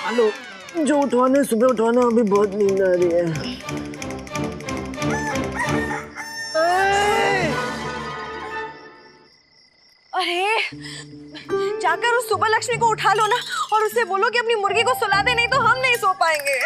Hello, जो उठवाने सुबह उठवाना, अभी बहुत नींद आ रही है। अरे जाकर उस सुबह लक्ष्मी को उठा लो ना और उससे बोलो कि अपनी मुर्गी को सुला दे, नहीं तो हम नहीं सो पाएंगे।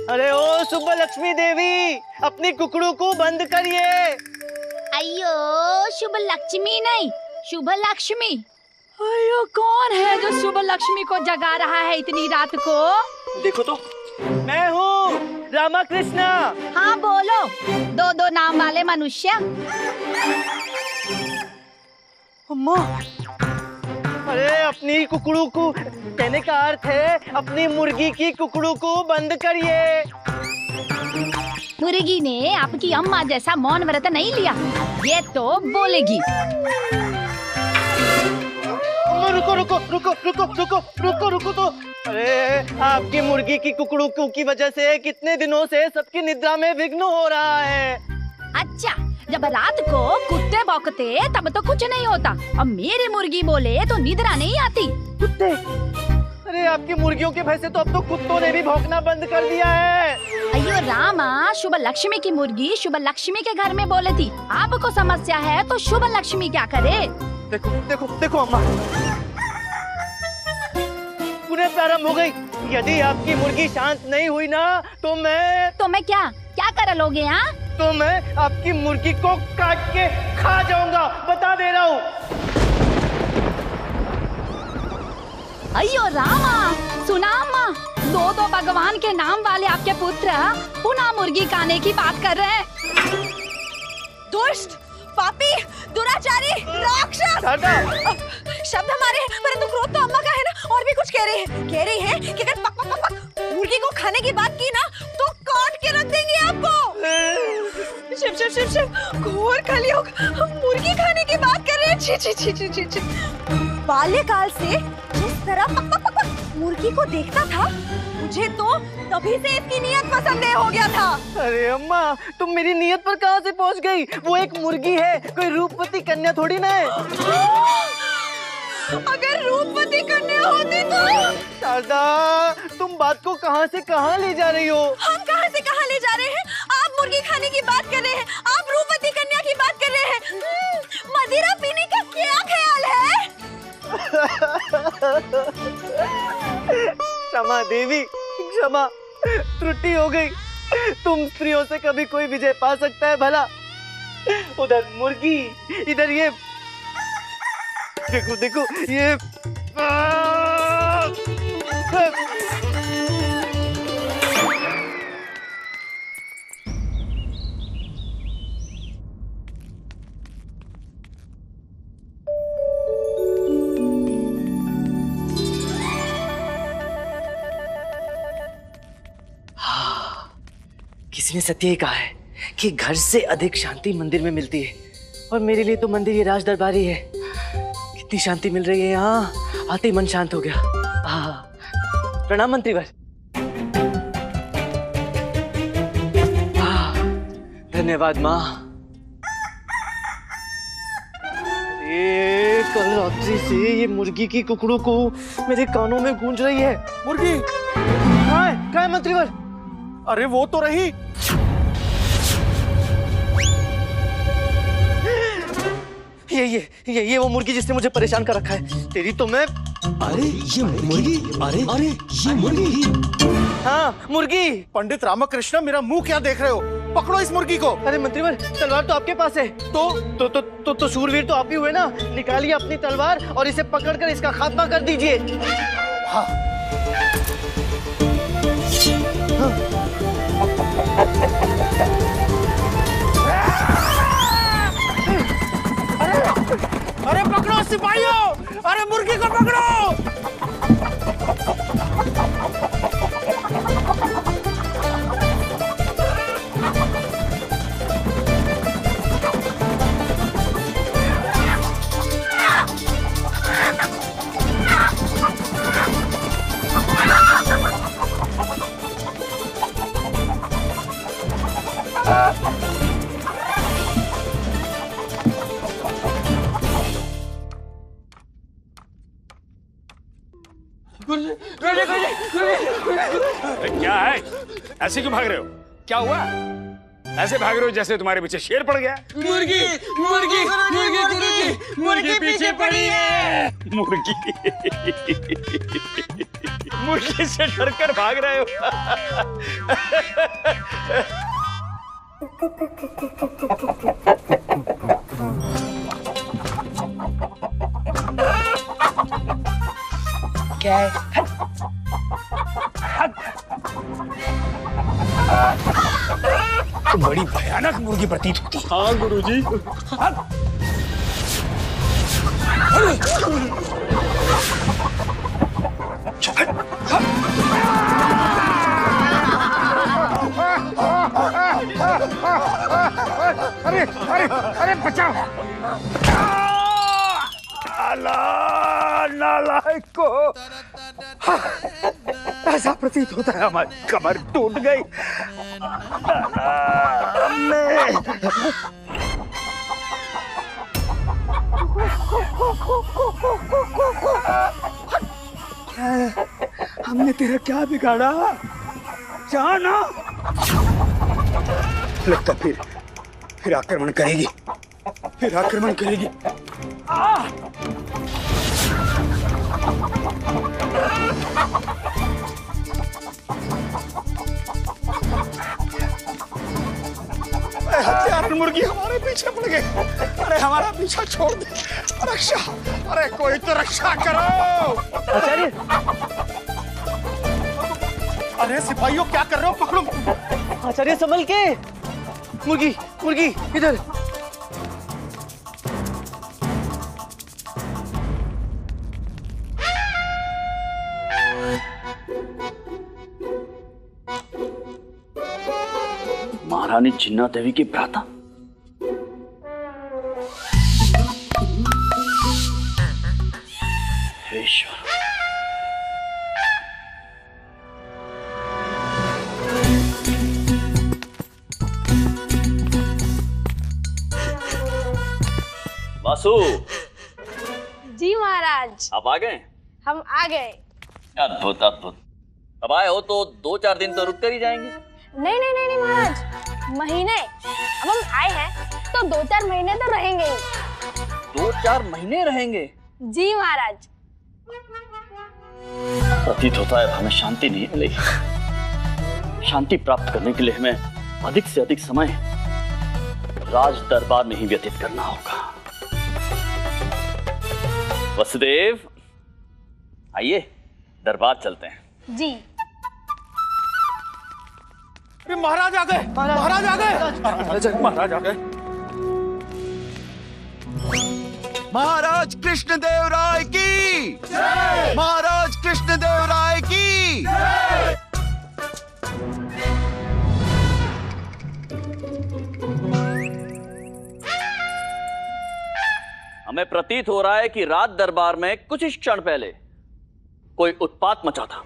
अरे ओ सुबह लक्ष्मी देवी, अपनी कुकड़ू को बंद करिए। अयो शुभ लक्ष्मी नहीं, शुभ लक्ष्मी। अयो कौन है जो शुभ लक्ष्मी को जगा रहा है इतनी रात को? देखो तो, मैं हूँ रामा कृष्णा। हाँ बोलो, दो दो नाम वाले मनुष्य। अम्मा, अरे अपनी कुकड़ू को, कहने का अर्थ है अपनी मुर्गी की कुकड़ू को बंद करिए। मुर्गी ने आपकी अम्मा जैसा मौन व्रत नहीं लिया, ये तो बोलेगी। रुको रुको रुको रुको रुको रुको रुको तो। अरे आपकी मुर्गी की कुकड़ू की वजह से कितने दिनों से सबकी निद्रा में विघ्न हो रहा है। अच्छा, जब रात को कुत्ते भौंकते तब तो कुछ नहीं होता, अब मेरी मुर्गी बोले तो निद्रा नहीं आती। कुत्ते? अरे आपकी मुर्गियों के भय से तो अब तो कुत्तों ने भी भौंकना बंद कर दिया है। अयो रामा, शुभ लक्ष्मी की मुर्गी शुभ लक्ष्मी के घर में बोले थी, आपको समस्या है तो शुभ लक्ष्मी क्या करे? देखो देखो देखो अम्मा, पुनः प्रारंभ हो गई। यदि आपकी मुर्गी शांत नहीं हुई ना तो मैं क्या कर लोगे? यहाँ तो मैं आपकी मुर्गी को काट के खा जाऊंगा, बता दे रहा हूँ। अयो रामा, सुना अम्मा, दो भगवान के नाम वाले आपके पुत्र पुनः मुर्गी खाने की बात कर रहे हैं। दुष्ट, पापी, दुराचारी, राक्षस। शब्द हमारे हैं, परंतु क्रोध तो अम्मा का है ना। और भी कुछ कह रही है कि अगर पक पक पक पक मुर्गी को खाने की बात की ना तो काट के रख देंगे आपको। शिव शिव शिव शिव, घोर कलयुग, मुर्गी खाने की बात कर रहे हैं। छी छी छी छी छी छी। बाल्यकाल से जिस तरह पक पक पक पक मुर्गी को देखता था, मुझे तो तभी से इसकी नियत पर संदेह हो गया था। अरे अम्मा, तुम मेरी नियत पर कहाँ से पहुँच गई? वो एक मुर्गी है, कोई रूपवती कन्या थोड़ी ना है। अगर रूपवती कन्या होती तो? शारदा, तुम बात को कहाँ से कहाँ ले जा रही हो? हम कहाँ से कहाँ ले जा रहे हैं? आप मुर्गी खाने की बात कर रहे हैं, आप रूपवती कन्या की बात कर रहे हैं। मदिरा पीने का क्या ख्याल है? क्षमा देवी, क्षमा, त्रुटि हो गई। तुम स्त्रियों से कभी कोई विजय पा सकता है भला? उधर मुर्गी, इधर ये देखो देखो ये। किसी ने सत्य ही कहा है कि घर से अधिक शांति मंदिर में मिलती है, और मेरे लिए तो मंदिर ये राज दरबार ही है। कितनी शांति मिल रही है यहाँ, आते ही मन शांत हो गया। प्रणाम मंत्रीवर। धन्यवाद माँ। कल रात्रि से ये मुर्गी की कुकड़ू को मेरे कानों में गूंज रही है। मुर्गी कहाँ है मंत्रीवर? अरे वो तो रही। ये वो मुर्गी जिसने मुझे परेशान कर रखा है। तेरी तो मैं। अरे ये मुर्गी, अरे ये मुर्गी। हाँ मुर्गी। पंडित रामकृष्ण, मेरा मुंह क्या देख रहे हो? पकड़ो इस मुर्गी को। अरे मंत्रीवर, तलवार तो आपके पास है। तो शूरवीर तो आप ही हुए ना। निकालिए अपनी तलवार और इसे पकड़कर इसका खात्मा कर दीजिए। हाँ। अरे पकड़ो सिपाहियों, अरे मुर्गी को पकड़ो। क्या है? ऐसे क्यों भाग रहे हो? क्या हुआ? ऐसे भाग रहे हो जैसे तुम्हारे पीछे शेर पड़ गया। मुर्गी मुर्गी मुर्गी गुरुजी, मुर्गी पीछे पड़ी है। मुर्गी मुर्गी से डरकर भाग रहे हो? क्या है? तो बड़ी भयानक मुर्गी प्रतीत होती। हाँ गुरुजी। अरे अरे अरे बचाओ! नालायक को! ऐसा प्रतीत होता है हमारी कमर टूट गई। हमने तेरा क्या बिगाड़ा? जाना लगता फिर आक्रमण करेगी, फिर आक्रमण करेगी। हत्यारण मुर्गी हमारे पीछे पड़ गए। अरे हमारा पीछा छोड़ दे। रक्षा, अरे कोई तो रक्षा करो। आचार्य, अरे सिपाहियों क्या कर रहे हो? पकड़ो। आचार्य संभल के। मुर्गी मुर्गी इधर। महारानी जिन्ना देवी की भ्राता। ईश्वर, वासु। जी महाराज, आप आ गए? हम आ गए। अद्भुत अद्भुत। अब आए हो तो 2-4 दिन तो रुक कर ही जाएंगे। नहीं नहीं नहीं नहीं महाराज, महीने। अब हम आए हैं तो 2-4 महीने तो रहेंगे ही। 2-4 महीने रहेंगे? जी महाराज। प्रतीत होता है हमें शांति नहीं मिलेगी। शांति प्राप्त करने के लिए हमें अधिक से अधिक समय राज दरबार में ही व्यतीत करना होगा। वसुदेव, आइए दरबार चलते हैं। जी। महाराज आ गए। महाराज आ गए। महाराज आ गए। महाराज कृष्णदेव राय की जय। महाराज कृष्णदेव राय की जय। हमें प्रतीत हो रहा है कि राज दरबार में कुछ ही क्षण पहले कोई उत्पात मचा था।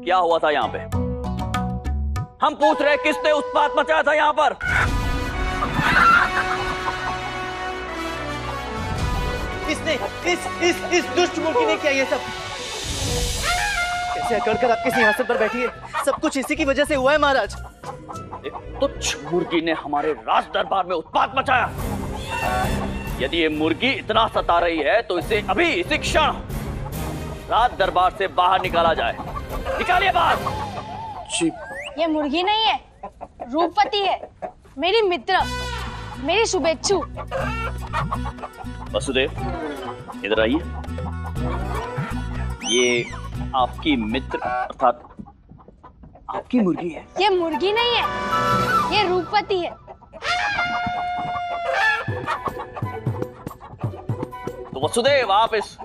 क्या हुआ था यहाँ पे? हम पूछ रहे किसने उत्पात मचाया था यहाँ पर? इसने इस दुष्ट मुर्गी ने किया ये सब। कैसे अकड़ कर आपके सिंहासन पर बैठी है? सब कुछ इसी की वजह से हुआ है महाराज। एक तुच्छ मुर्गी ने हमारे राज दरबार में उत्पात मचाया। यदि ये मुर्गी इतना सता रही है तो इसे अभी इसी क्षण राज दरबार से बाहर निकाला जाए। निकालिए बाहर। ये मुर्गी नहीं है, रूपवती है, मेरी मित्र, मेरी शुभेच्छु। वसुदेव, इधर आइए। ये आपकी मित्र अर्थात आपकी मुर्गी है। ये मुर्गी नहीं है, ये रूपवती है। तो वसुदेव, आप इस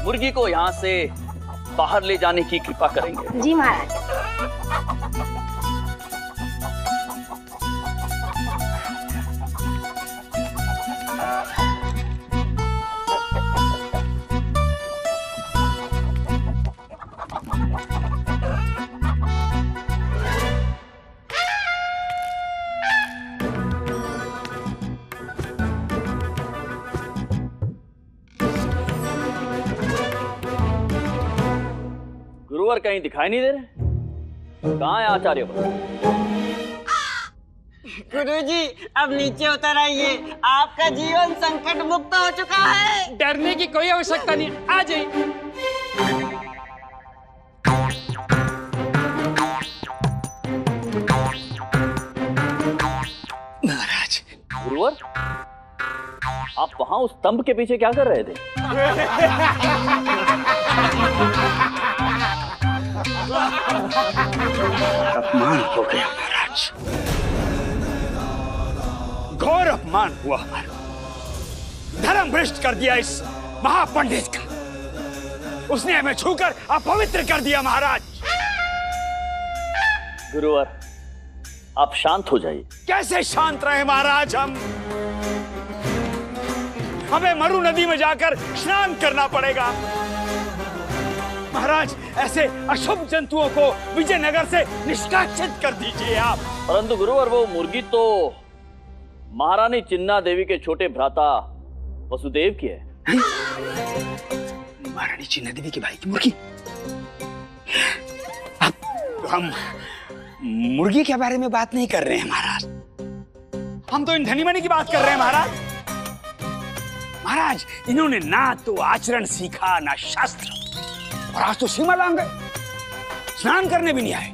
मुर्गी को यहाँ से बाहर ले जाने की कृपा करेंगे। जी महाराज। गुरुवर कहीं दिखाई नहीं दे रहे? कहाँ है आचार्य? गुरुजी अब नीचे उतर आइए, आपका जीवन संकट मुक्त हो चुका है। डरने की कोई आवश्यकता नहीं, आ जाइए। महाराज। गुरुवर, आप वहां उस स्तंभ के पीछे क्या कर रहे थे? अपमान हो गया महाराज, घोर अपमान हुआ हमारा। धर्म भ्रष्ट कर दिया इस महापंडित का। उसने हमें छूकर अपवित्र कर दिया महाराज। गुरुवर, आप शांत हो जाइए। कैसे शांत रहे महाराज? हमें मरु नदी में जाकर स्नान करना पड़ेगा महाराज। ऐसे अशुभ जंतुओं को विजयनगर से निष्कासित कर दीजिए आप। परंतु गुरुवर, वो मुर्गी तो महारानी चिन्ना देवी के छोटे भ्राता वसुदेव की है। महारानी चिन्ना देवी के भाई की मुर्गी? अब तो हम मुर्गी के बारे में बात नहीं कर रहे हैं महाराज, हम तो इन धनी मनी की बात कर रहे हैं महाराज। महाराज, इन्होंने ना तो आचरण सीखा ना शास्त्र, और आज तो सीमा लांग गए, स्नान करने भी नहीं आए।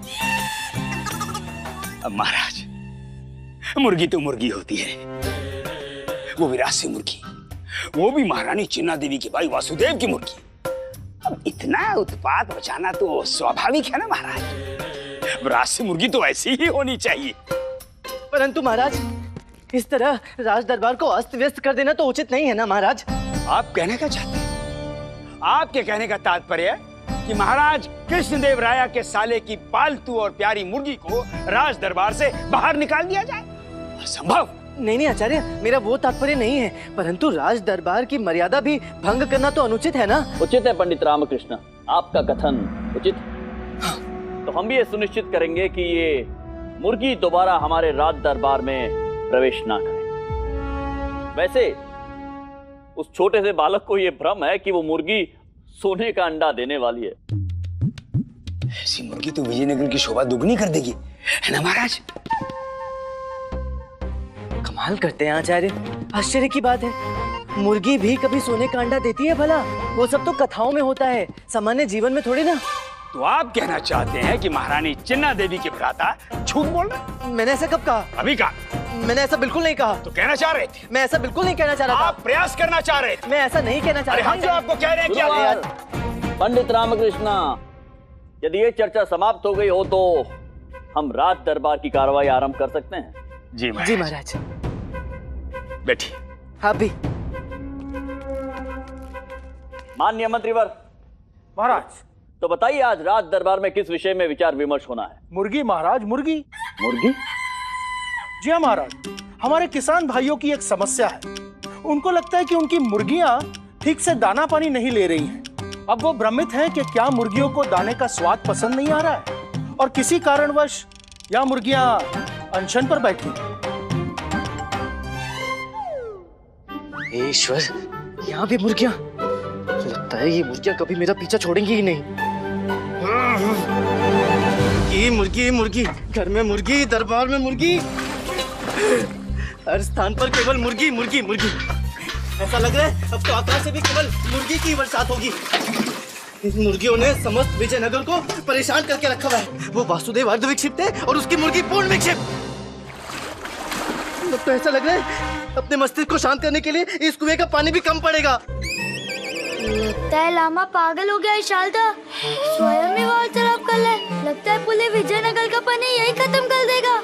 अब महाराज, मुर्गी तो मुर्गी होती है, वो भी राष्ट्रीय मुर्गी, वो भी महारानी चिन्ना देवी के भाई वासुदेव की मुर्गी। अब इतना उत्पात मचाना तो स्वाभाविक है ना महाराज। राष्ट्रीय मुर्गी तो ऐसी ही होनी चाहिए। परंतु महाराज, इस तरह राज दरबार को अस्त व्यस्त कर देना तो उचित नहीं है ना महाराज। आप कहने का चाहते हैं? आपके कहने का तात्पर्य है कि महाराज कृष्णदेव राया के साले की पालतू और प्यारी मुर्गी को राज दरबार से बाहर निकाल दिया जाए? असंभव। नहीं नहीं आचार्य, मेरा वो तात्पर्य नहीं है, परंतु राज दरबार की मर्यादा भी भंग करना तो अनुचित है ना। उचित है पंडित रामकृष्ण, आपका कथन उचित है। तो हम भी ये सुनिश्चित करेंगे कि ये मुर्गी दोबारा हमारे राज दरबार में प्रवेश ना करे। वैसे उस छोटे से बालक को ये भ्रम है कि वो मुर्गी सोने का अंडा देने वाली है। ऐसी मुर्गी तो विजयनगर की शोभा दुगनी कर देगी, है ना महाराज? कमाल करते हैं आचार्य, आश्चर्य की बात है, मुर्गी भी कभी सोने का अंडा देती है भला? वो सब तो कथाओं में होता है, सामान्य जीवन में थोड़ी ना। तो आप कहना चाहते हैं कि महारानी चिन्ना देवी के भ्राता झूठ बोल रहे? मैंने ऐसा कब कहा? अभी कहा। मैंने ऐसा बिल्कुल नहीं कहा। तो कहना चाह रहे थे? मैं ऐसा बिल्कुल नहीं कहना चाह रहा था। आप प्रयास करना चाह रहे थे? मैं ऐसा नहीं कहना चाह रहा। हम जो आपको कह रहे हैं क्या? पंडित रामकृष्ण, यदि ये चर्चा समाप्त हो गई हो तो हम राज दरबार की कार्रवाई आरंभ कर सकते हैं। जी महाराज। जी महाराज। बैठिए। हाँ भी। माननीय मंत्रीवर। महाराज। तो बताइए, आज राज दरबार में किस विषय में विचार विमर्श होना है? मुर्गी महाराज, मुर्गी। मुर्गी? जी हाँ महाराज, हमारे किसान भाइयों की एक समस्या है। उनको लगता है कि उनकी मुर्गियां ठीक से दाना पानी नहीं ले रही हैं। अब वो भ्रमित हैं कि क्या मुर्गियों को दाने का स्वाद पसंद नहीं आ रहा है और किसी कारणवश यह मुर्गियां अनशन पर बैठी। ईश्वर, यहाँ भी मुर्गियां? लगता है ये मुर्गियां कभी मेरा पीछा छोड़ेंगी ही नहीं। मुर्गी मुर्गी, घर में मुर्गी, दरबार में मुर्गी, हर स्थान पर केवल मुर्गी मुर्गी मुर्गी। ऐसा लग रहा है अब तो आकाश से भी केवल मुर्गी की बरसात होगी। इन मुर्गियों ने समस्त विजयनगर को परेशान करके रखा हुआ है। वो वासुदेव अर्ध विक्षिप्त है और उसकी मुर्गी पूर्ण विक्षिप्त। अब तो ऐसा लग रहा है अपने मस्तिष्क को शांत करने के लिए इस कुएं का पानी भी कम पड़ेगा। लगता है लामा पागल हो गया है शारदा, स्वयं ही वाल खराब कर ले। लगता है पूरे विजयनगर का पानी यही खत्म कर देगा।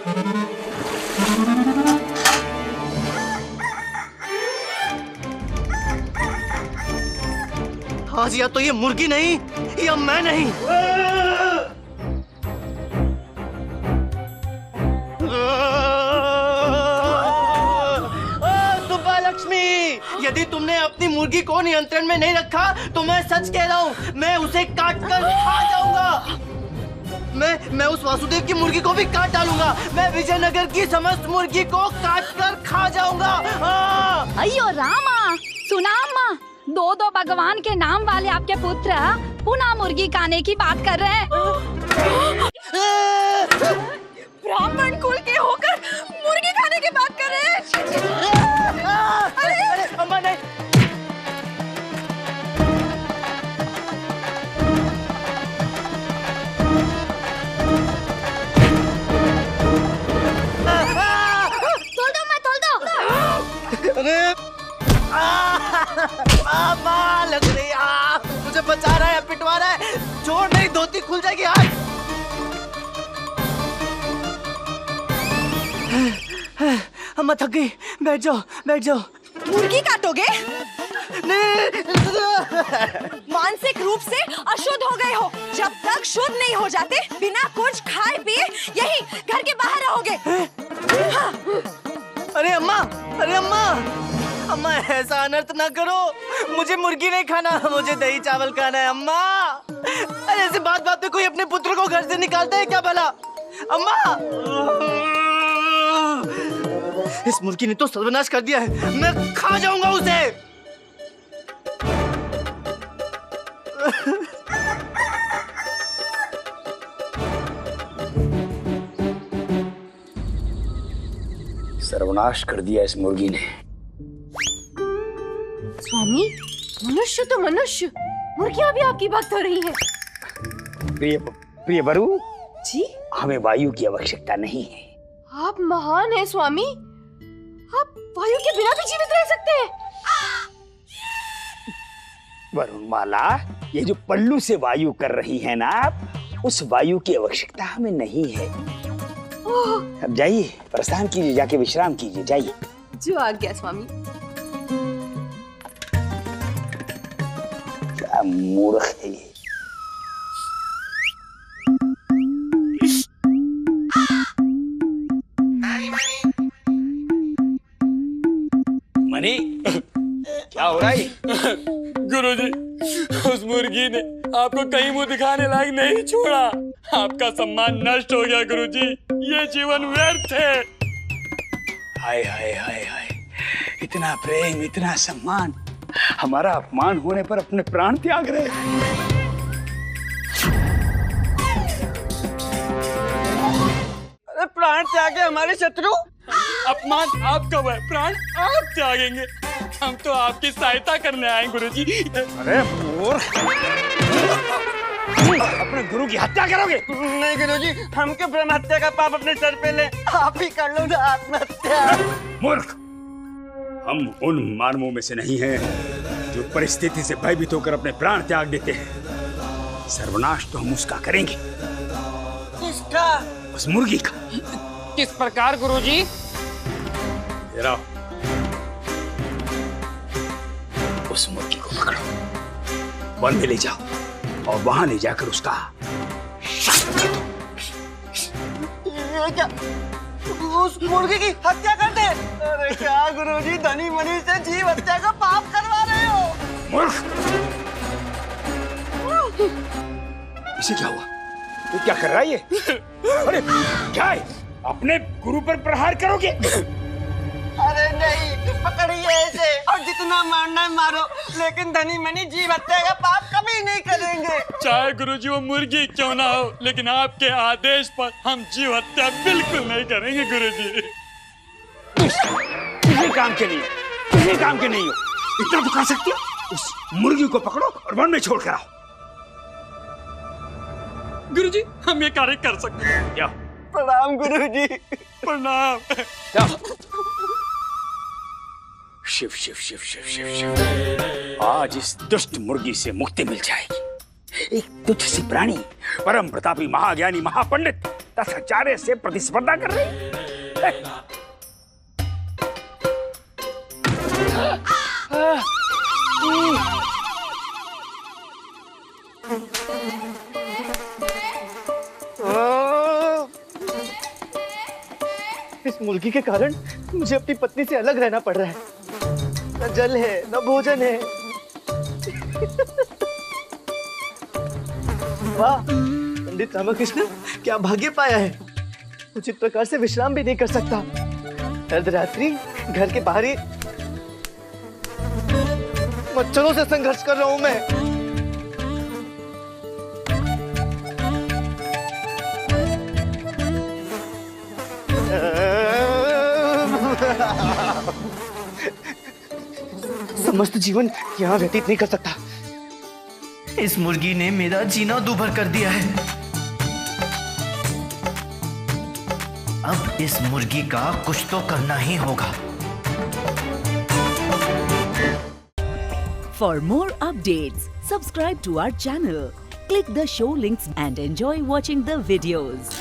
आज या तो ये मुर्गी नहीं या मैं नहीं। यदि तुमने अपनी मुर्गी को नियंत्रण में नहीं रखा तो मैं सच कह रहा हूँ, मैं उसे काट कर खा जाऊंगा। मैं उस वासुदेव की मुर्गी को भी काट डालूंगा। मैं विजयनगर की समस्त मुर्गी को काट कर खा जाऊंगा। अयो रामा, सुनामा, दो भगवान के नाम वाले आपके पुत्र पुनः मुर्गी खाने की बात कर रहे हैं। ब्राह्मण कुल के होकर मुर्गी खाने की बात कर रहे हैं। अरे अम्मा नहीं। अरे माँ लग रही है, मुझे बचा रहा है, पिटवा रहा है, छोड़ नहीं, धोती खुल जाएगी आज। अम्मा थक गई, बैठ जाओ बैठ जाओ। मुर्गी काटोगे? नहीं, मानसिक रूप से अशुद्ध हो गए हो। जब तक शुद्ध नहीं हो जाते बिना कुछ खाए पिए यही घर के बाहर रहोगे। हाँ। अरे अम्मा, अरे अम्मा, अम्मा ऐसा अनर्थ ना करो, मुझे मुर्गी नहीं खाना, मुझे दही चावल खाना है अम्मा। अरे ऐसे बात बात पे कोई अपने पुत्र को घर से निकालता है क्या भला? अम्मा, इस मुर्गी ने तो सर्वनाश कर दिया है, मैं खा जाऊंगा उसे। सर्वनाश कर दिया इस मुर्गी ने। स्वामी, मनुष्य तो मनुष्य, मुर्गियां भी आपकी भक्त हो रही हैं। प्रिय वरु जी, हमें वायु की आवश्यकता नहीं है। आप महान हैं स्वामी, आप वायु के बिना भी जीवित रह सकते हैं। वरुणमाला, ये जो पल्लू से वायु कर रही है ना आप, उस वायु की आवश्यकता हमें नहीं है। अब जाइए, प्रस्थान कीजिए, जाके विश्राम कीजिए, जाइए। जो आज्ञा स्वामी। क्या मूर्ख है ये। मनी, क्या हो रहा है? गुरुजी, उस मुर्गी ने आपको कहीं मुंह दिखाने लायक नहीं छोड़ा। आपका सम्मान नष्ट हो गया गुरुजी, ये जीवन व्यर्थ है। हाय हाय हाय हाय, इतना प्रेम, इतना सम्मान, हमारा अपमान होने पर अपने प्राण त्याग रहे। अरे प्राण त्यागे हमारे शत्रु? अपमान आपका हुआ है, प्राण आप त्यागेंगे। हम तो आपकी सहायता करने आए गुरुजी। अरे मूर्ख, अपने गुरु की हत्या करोगे? नहीं गुरुजी, हम क्यों ब्रह्म हत्या का पाप अपने सर पे ले, आप ही कर लो ना आत्महत्या। मूर्ख, हम उन मानवों में से नहीं हैं जो परिस्थिति से भयभीत होकर अपने प्राण त्याग देते हैं। सर्वनाश तो हम उसका करेंगे। किसका? उस मुर्गी का। किस प्रकार गुरुजी? जरा उस मुर्गी को पकड़ो, वन में ले जाओ और वहां ले जाकर उसका ये क्या? उस मुर्गी की हत्या कर दे? अरे क्या गुरुजी, धनी मनी से जीव हत्या का पाप करवा रहे हो? मूर्ख, इसे क्या हुआ? तू क्या कर रहा है ये? अरे क्या है? अपने गुरु पर प्रहार करोगे? अरे नहीं, पकड़िए इसे और जितना मारना है मारो, लेकिन धनी मनी जीव हत्या का पाप कभी नहीं करेंगे। चाहे गुरुजी वो मुर्गी क्यों ना हो, लेकिन आपके आदेश पर हम जीव हत्या बिल्कुल नहीं करेंगे गुरुजी। किसी काम के नहीं, किसी काम के नहीं हो, इतना तो कर सकते हो। उस मुर्गी को पकड़ो और वन में छोड़ कर आओ। गुरुजी, हम ये कार्य कर सकते हैं। जाओ। प्रणाम गुरुजी। प्रणाम। जाओ। शिव शिव शिव शिव शिव शिव, आज इस दुष्ट मुर्गी से मुक्ति मिल जाएगी। एक तुच्छ सी प्राणी परम प्रतापी महाज्ञानी महापंडित 10 आचार्य से प्रतिस्पर्धा कर रही है। इस मुर्गी के कारण मुझे अपनी पत्नी से अलग रहना पड़ रहा है। न जल है, न भोजन है। वाह, पंडित रामकृष्ण, क्या भाग्य पाया है। उचित प्रकार से विश्राम भी नहीं कर सकता। अर्धरात्रि घर के बाहर ही मच्छरों से संघर्ष कर रहा हूं मैं। समस्त जीवन यहाँ व्यतीत नहीं कर सकता। इस मुर्गी ने मेरा जीना दूभर कर दिया है। अब इस मुर्गी का कुछ तो करना ही होगा। For more updates, subscribe to our channel, click the show links and enjoy watching the videos.